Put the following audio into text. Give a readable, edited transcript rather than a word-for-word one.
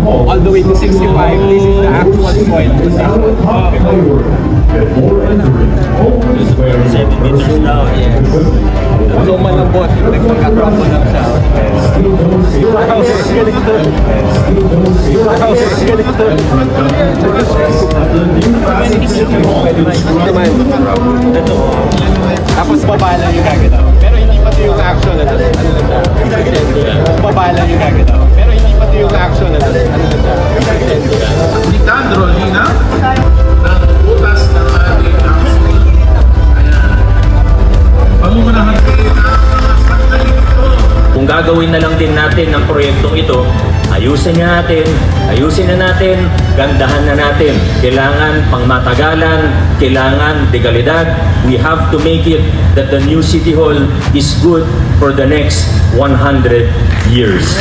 all the way to 65. This is the actual soil. 7 meters down. So malambot, nagpagka-crumble lang siya. Tapos baba lang yung gagalaw. Pero hindi pati yung action na lang. Ano na siya? Baba lang yung gagalaw. Pero hindi pati yung action na lang. Ano na siya? Nicandro Lina ng butas ng ating council. Ayan. Pangungunahan kayo ng mga sandali ito. Kung gagawin na lang din natin ang proyektong ito, ayusin na natin, gandahan na natin. Kailangan pangmatagalan, kailangan legalidad. We have to make it that the new City Hall is good for the next 100 years.